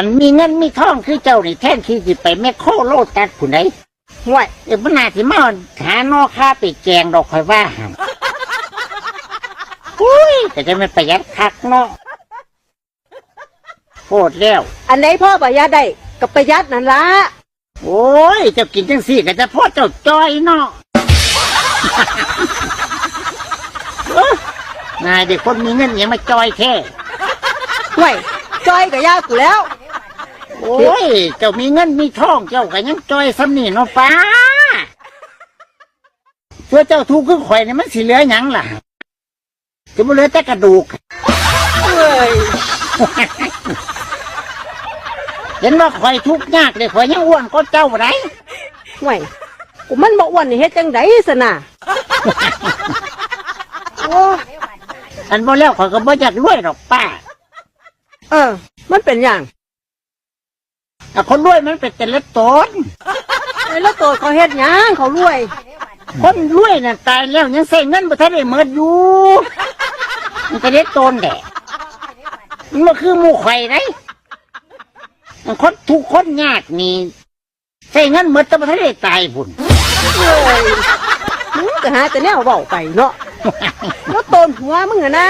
อันมีเงินมีทองคือเจ้านี่แท่นที่สิไปแม่โคโลตัดผู้ใดห่วยมันน่าสิมาหานอค่าไปแกงดอกข่อยว่าหั่นอุ้ยแต่จะไม่ประหยัดคักเนาะโคตรแล้วอันไหนพ่อประหยัดได้กับประหยัดนั่นละโอ้ยเจ้ากินจังสี่ก็จะพ่อเจ้าจอยเนาะ นายเด็กคนมีเงินยังมาจอยแท้ห่วยจอยกับยากูแล้วโอ้ยเจ้ามีเงินมีทองเจ้าก็ยังจอยซ้ำนี่เนาะฟ้าเพื่อเจ้าทุกข์คือข่อยนี่มันสิเหลือหยังล่ะจะบ่เหลือแต่กระดูกเฮ้ย เห็นว่าข่อยทุกข์ยากเลยข่อยยังอ้วนก็เจ้าไรห่วยกูมันบ่อ้วนนี่เฮ็ดจังได๋ซะน่ะโอ้อันบ่แล้วข่อยก็บ่อยากรวยหรอกป้ามันเป็นอย่างคนรวยมันเป็นแต่ละตนแล้วตัวเขาเฮ็ดหยังเขารวยคนรวยน่ะตายแล้วยังใส่เงินบ่ทันได้หมดอยู่มันก็เล็ดตนแหละมันบ่คือหมู่ข่อยไดคนทุกคนยากนี่ใส่เงินหมดแต่บ่ทันได้ตายพุ่นมึงก็หาแต่แนวเว้าไปเนาะแล้วโตนหัวมึงอะนะ